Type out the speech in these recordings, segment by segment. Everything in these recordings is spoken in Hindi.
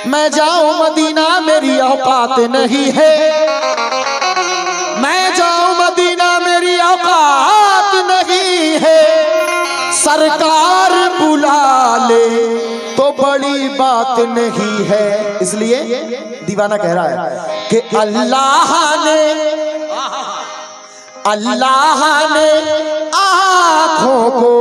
मैं जाऊं मदीना मेरी औकात नहीं है, मैं जाऊं मदीना मेरी औकात नहीं है, सरकार बुला ले तो बड़ी बात नहीं है। इसलिए दीवाना कह रहा है कि अल्लाह ने आँखों को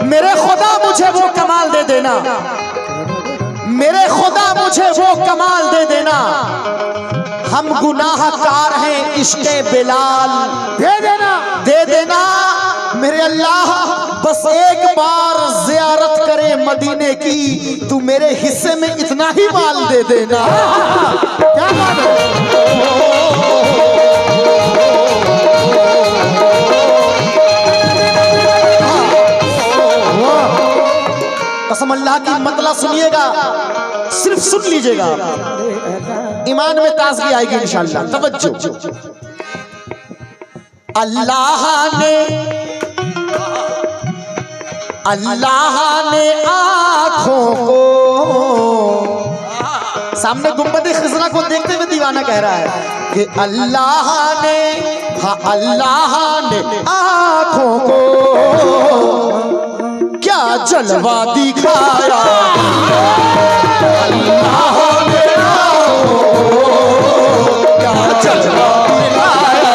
मेरे खुदा मुझे वो कमाल दे देना, मेरे खुदा मुझे वो कमाल दे देना, हम गुनाहगार हैं इश्क़े बिलाल दे देना मेरे अल्लाह। बस एक बार ज़ियारत करे मदीने की, तू मेरे हिस्से में इतना ही माल दे देना। क्या बात है? कसम अल्लाह की मतलब सुनिएगा, सिर्फ सुन लीजिएगा, ईमान में ताज़गी आएगी इंशाअल्लाह। तवज्जो। अल्लाह ने आँखों को, सामने गुंबद खिज़रा को देखते हुए दीवाना कह रहा है कि अल्लाह ने आँखों को क्या जलवा दिखाया, अल्लाह ने क्या जलवा दिखाया,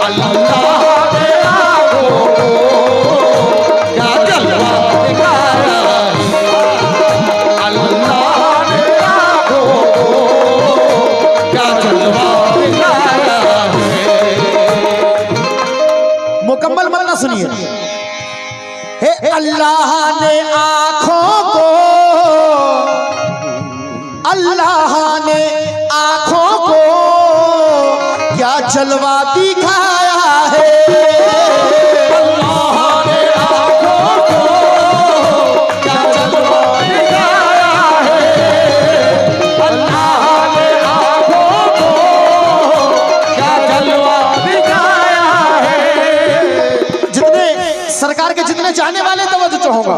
अल्लाह ने क्या जलवा दिखाया, अल्लाह ने क्या जलवा दिखाया। मुकम्मल मन्ना सुनिए। अल्लाह ने आँखों को, अल्लाह ने आँखों को क्या जलवा दिखाया है, अल्लाह ने आँखों को क्या जलवा दिखाया है, अल्लाह ने आँखों को क्या जलवा दिखाया है। जितने सरकार के जितने चाहने वाले तवज्जो चाहूंगा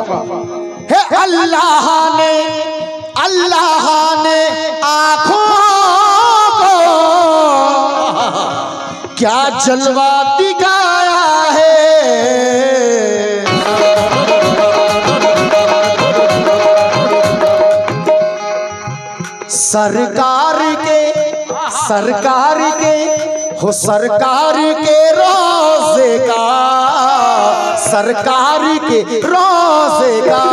है, अल्लाह ने आँखों को क्या जलवा दिखाया है, सरकार के हो सरकार के रोज़े का, सरकार के रोज़े का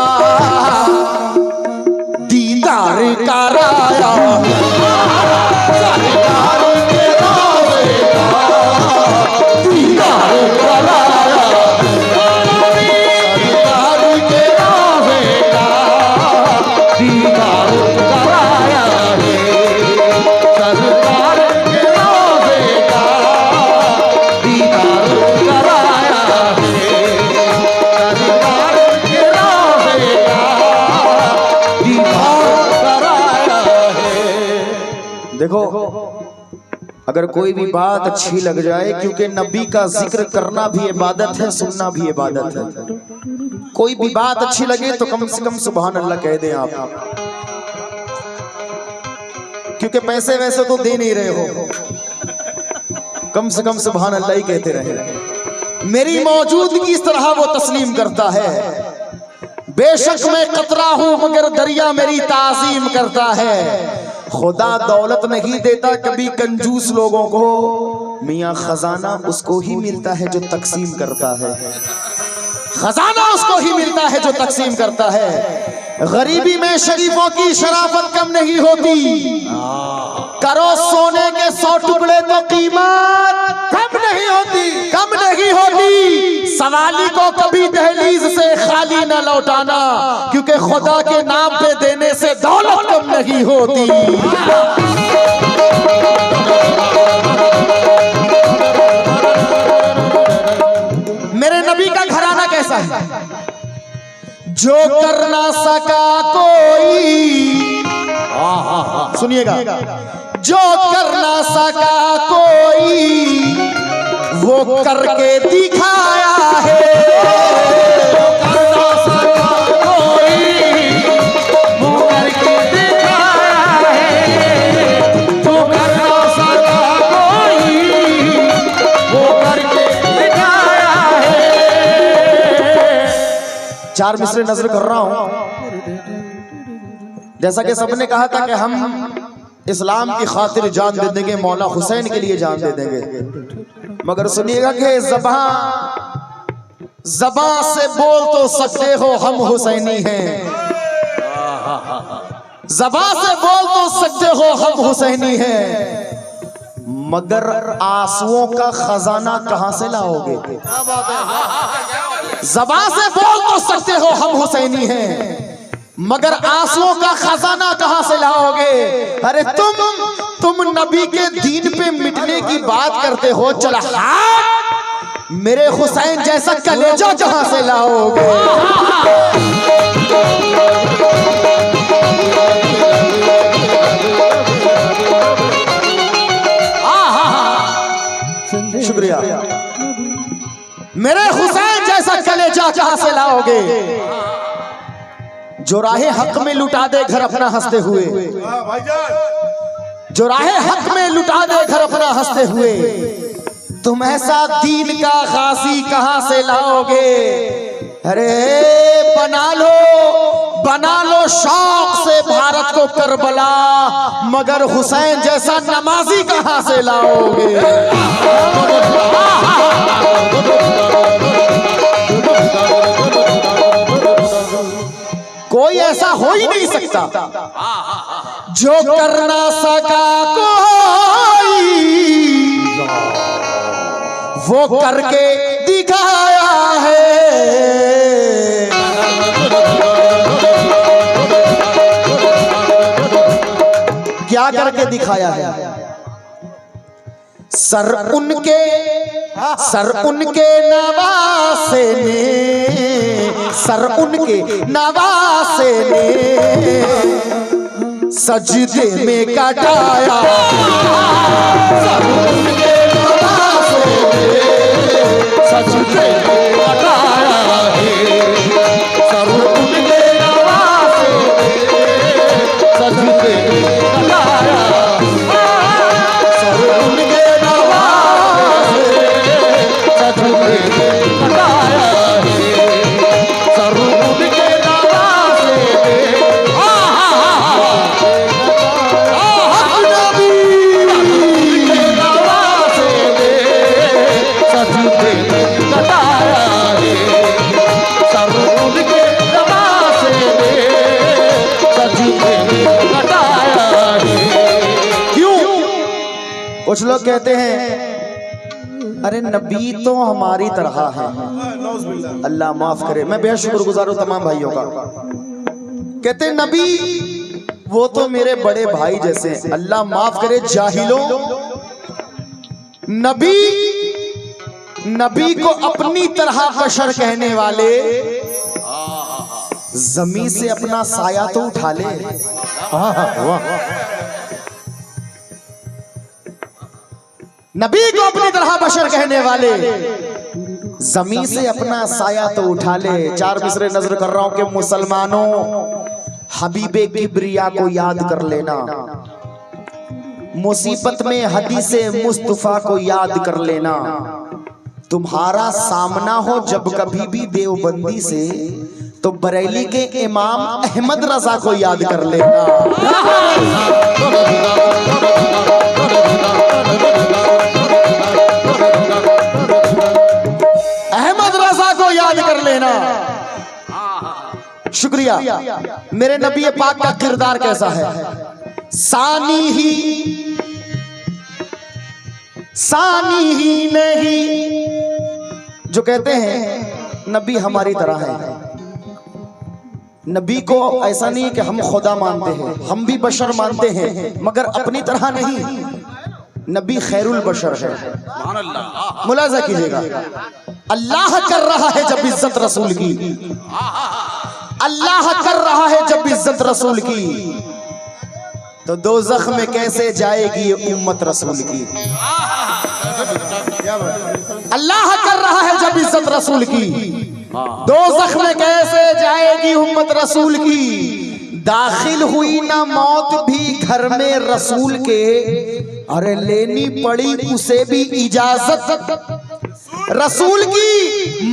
दीदार कराया, सरकार के रोज़े का दीदार कराया, सरकार के रोज़े का दीदार कराया है, सरकार के रोज़े का दीदार कराया है, सरकार के रोज़े का दीदार कराया है। देखो, अगर कोई भी बात अच्छी लग जाए, क्योंकि नबी का जिक्र करना भी इबादत है, सुनना भी इबादत है, कोई भी बात अच्छी लगे तो कम से कम सुभान अल्लाह कह दें आप, क्योंकि पैसे वैसे तो दे नहीं रहे हो, कम से कम सुभान अल्लाह ही कहते रहे। मेरी मौजूदगी इस तरह वो तस्लीम करता है, बेशक मैं कतरा हूं मगर दरिया मेरी ताज़ीम करता है। खुदा दौलत नहीं देता कभी कंजूस लोगों को, मियाँ खजाना उसको ही मिलता है जो तकसीम करता है, खजाना उसको ही मिलता है जो तकसीम करता है। गरीबी में शरीफों की शराफत कम नहीं होती। लौटाना, क्योंकि खुदा के नाम पे देने से दौलत कम नहीं होती। मेरे नबी का घराना कैसा है? जो कर ना सका कोई, सुनिएगा, जो कर ना सका कोई वो करके दिखाया है। जो कर ना सका कोई वो करके दिखाया है। जो कर ना सका कोई वो करके दिखाया है। चार मिसरे नजर कर रहा हूं। जैसा कि सबने कहा था कि हम इस्लाम की खातिर जान दे देंगे, मौला हुसैन के लिए जान दे देंगे, मगर सुनिएगा कि ज़बां से बोल तो सकते हो हम हुसैनी हैं, ज़बां से बोल तो सकते हो हम हुसैनी हैं, मगर आंसुओं का खजाना कहां से लाओगे? ज़बां से बोल तो सकते हो हम हुसैनी हैं, मगर आंसुओं का खजाना कहां से लाओगे? अरे तुम नबी के दीन पे मिटने की बात करते हो, चला मेरे हुसैन जैसा कलेजा कहां से लाओगे? शुक्रिया। मेरे हुसैन जैसा कलेजा कहां से लाओगे? जो राहे हक में लुटा दे घर अपना हंसते हुए, जो राहे हक में लुटा दे घर अपना हंसते हुए, तुम ऐसा दीन का गाजी कहां से लाओगे? अरे बना लो शौक से भारत को करबला, मगर हुसैन जैसा नमाजी कहां से लाओगे? कोई ऐसा हो ही नहीं सकता जो कर ना सका कोई वो करके दिखाया है। क्या करके दिखाया है? सर उनके नवासे ने, सर उनके नवासे ने सजदे में कटाया। सर उनके नवासे ने सजदे में कटाया है। सर उनके नवासे ने सजदे में कटाया। सर उनके कुछ लोग कहते हैं अरे नबी तो हमारी तरह है। अल्लाह माफ करे, मैं बेहद शुक्रगुजार हूं तमाम भाइयों का। कहते हैं नबी वो तो मेरे बड़े भाई जैसे हैं। अल्लाह माफ करे जाहिलों, नबी को अपनी तरह बशर कहने वाले जमीन से अपना साया तो उठा ले। नबी को अपनी तरह बशर कहने वाले जमीन से अपना साया तो उठा ले। चार मिसरे नजर कर रहा हूं कि मुसलमानों हबीबे किब्रिया को याद कर लेना, मुसीबत में हदीसे मुस्तफा को याद कर लेना। तुम्हारा सामना हो जब कभी भी देवबंदी से तो बरेली के इमाम अहमद रजा को याद कर लेना। अहमद रजा को याद कर लेना। शुक्रिया। मेरे नबी पाक का किरदार कैसा है? सानी ही नहीं, जो कहते हैं नबी हमारी तरह है, नबी को ऐसा नहीं कि हम खुदा मानते हैं, हम भी बशर मानते हैं मगर अपनी तरह नहीं। नबी खैरुल बशर है। मुलाजा कीजिएगा, अल्लाह कर रहा है जब इज्जत रसूल की, अल्लाह कर रहा है जब इज्जत रसूल की, तो दोज़ख में कैसे जाएगी ये उम्मत रसूल की। अल्लाह कर रहा है जब इज्जत रसूल की, दोज़ख में कैसे जाएगी उम्मत रसूल की। दाखिल हुई ना मौत भी घर में रसूल के, अरे लेनी पड़ी उसे भी इजाजत रसूल की।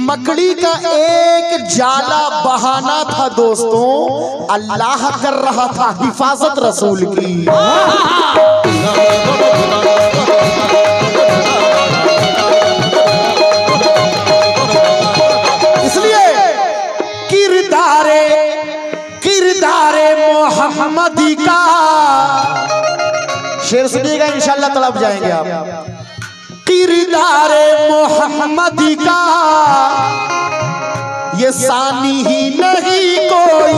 मकड़ी का एक जाला बहाना था दोस्तों, अल्लाह कर रहा था हिफाजत रसूल की। इसलिए किरदारे मोहम्मदी का शेर सुनिएगा, इंशाअल्लाह तड़प जाएंगे आप। किरदारे मोहम्मदी का ये सानी ही नहीं कोई,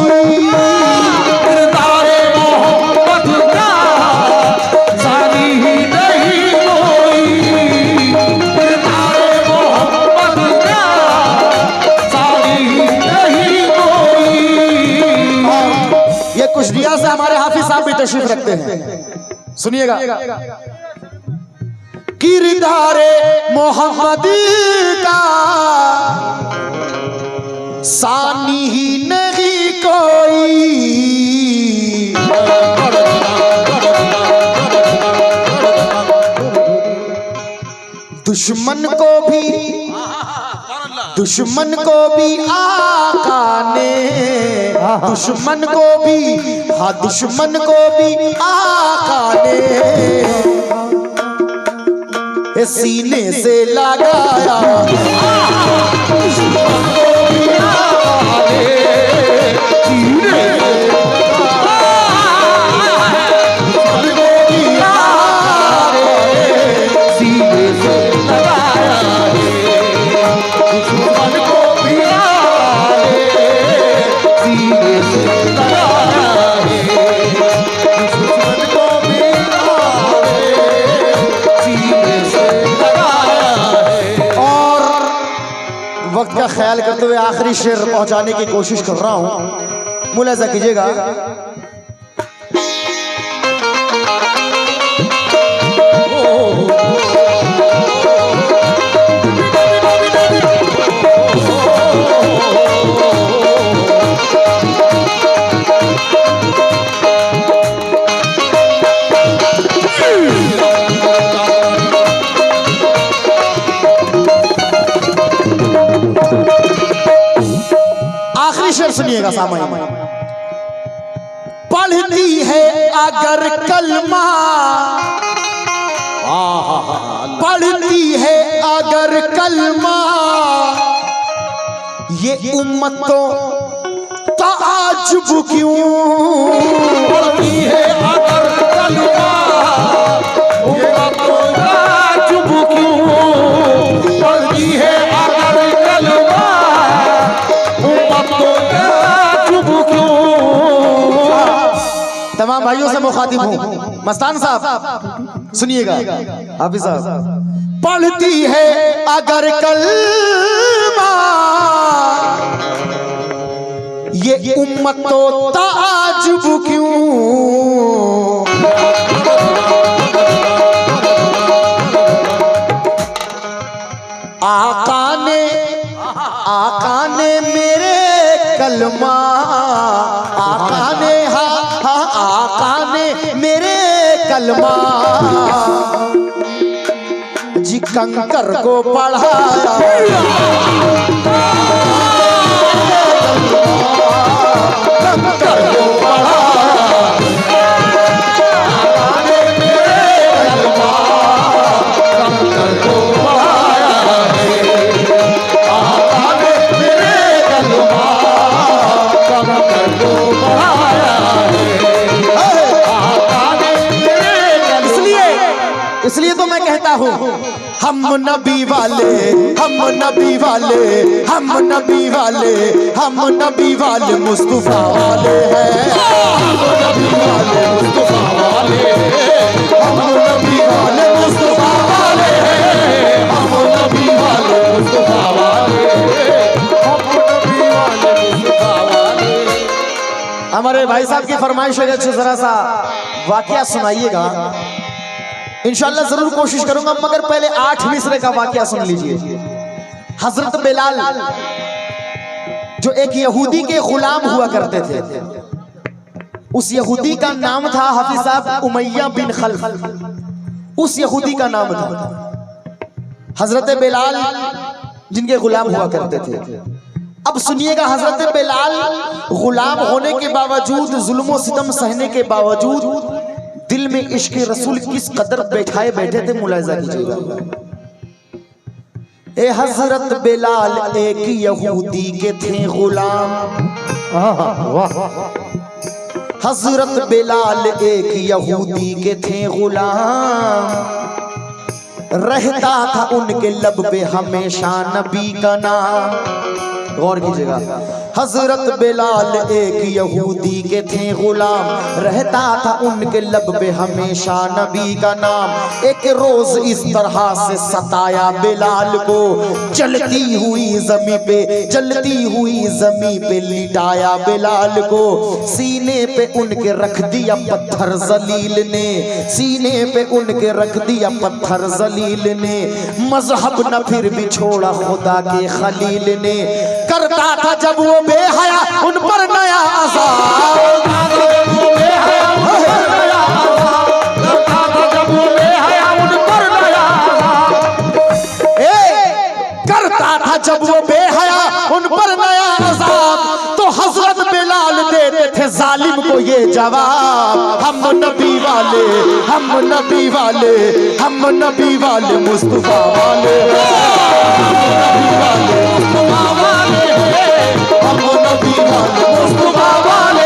किरदारे मोहम्मद का सानी ही नहीं कोई, किरदारे मोहम्मद का सानी ही नहीं कोई। ये कुछ दिया से हमारे हाफिज साहब भी तशरीफ रखते हैं, सुनिएगा। किरदारे मोहम्मदी का सानी ही नहीं कोई, दुश्मन को भी आका ने, दुश्मन को भी आका ने सीने से लगाया। वक्त का ख्याल करते हुए आखिरी शेर पहुंचाने की कोशिश कर रहा हूं, मुलाजा कीजिएगा। सुनिएगा सामान्य, पढ़ती है अगर कलमा, पढ़ती है अगर कलमा, ये उम्मत तो ताजुब क्यों, पढ़ती है अगर कलमा, उम्मत तो ताजुब क्यों, पढ़ती है अगर कलमा, उम्मत तो तमाम भाइयों से मुखातिब हूं। मस्तान साहब सुनिएगा, हाफिज साहब, पढ़ती है अगर कलमा, ये उम्मत तो ताजुब क्यों, आका ने मेरे कलमा, आका ने आका ने मेरे कलमा जी कंकर को पढ़ाया, कंकर को पढ़ाया, आका ने मेरे कलमा, कंकर को पढ़ाया है, आका ने मेरे कलमा, कंकर को पढ़ाया है। इसलिए तो मैं कहता हूँ हम नबी वाले, हम नबी वाले, हम नबी वाले, हम नबी वाले मुस्तफा वाले हैं। हम नबी वाले मुस्तफा वाले, हम नबी वाले मुस्तफा वाले हैं। हम नबी वाले मुस्तफा वाले, हम नबी वाले मुस्तफा वाले। हमारे भाई साहब की फरमाइश है कि जरा सा वाकया सुनाइएगा। इंशाअल्लाह जरूर कोशिश करूंगा, मगर पहले 8 मिसरे का वाकया सुन लीजिए। हजरत बिलाल जो एक यहूदी के गुलाम हुआ करते थे, उस यहूदी का नाम था हाफिज साहब उमैया बिन खल्फ। उस यहूदी का नाम था हजरत बिलाल जिनके गुलाम हुआ करते थे। अब सुनिएगा, हजरत बिलाल गुलाम होने के बावजूद, जुल्म सितम सहने के बावजूद दिल में इश्क रसूल किस कदर बैठाए बैठे थे, मुलाहिजा कीजिएगा। ए हजरत बिलाल एक यहूदी के थे गुलाम। हजरत बिलाल एक यहूदी के थे गुलाम। रहता था उनके लब पे हमेशा नबी का नाम। गौर कीजिएगा, हजरत बिलाल एक यहूदी के थे गुलाम। रहता था उनके लब पे हमेशा नबी का नाम। एक रोज इस तरह से सताया बिलाल को, चलती हुई जमी पे, चलती हुई जमी पे लिटाया बिलाल को। सीने पे उनके रख दिया पत्थर जलील ने, सीने पे उनके रख दिया पत्थर जलील ने। मजहब न फिर भी छोड़ा खुदा के खलील ने। करता था जब वो बेहया उन पर नया अज़ाब, करता था जब वो बेहया उन पर नया अज़ाब। तो हजरत बिलाल देते थे जालिम को ये जवाब, हम नबी वाले, हम नबी वाले, हम नबी वाले मुस्तफा वाले, हम नबी वाले मुस्तफा वाले, हम नबी वाले मुस्तफा वाले।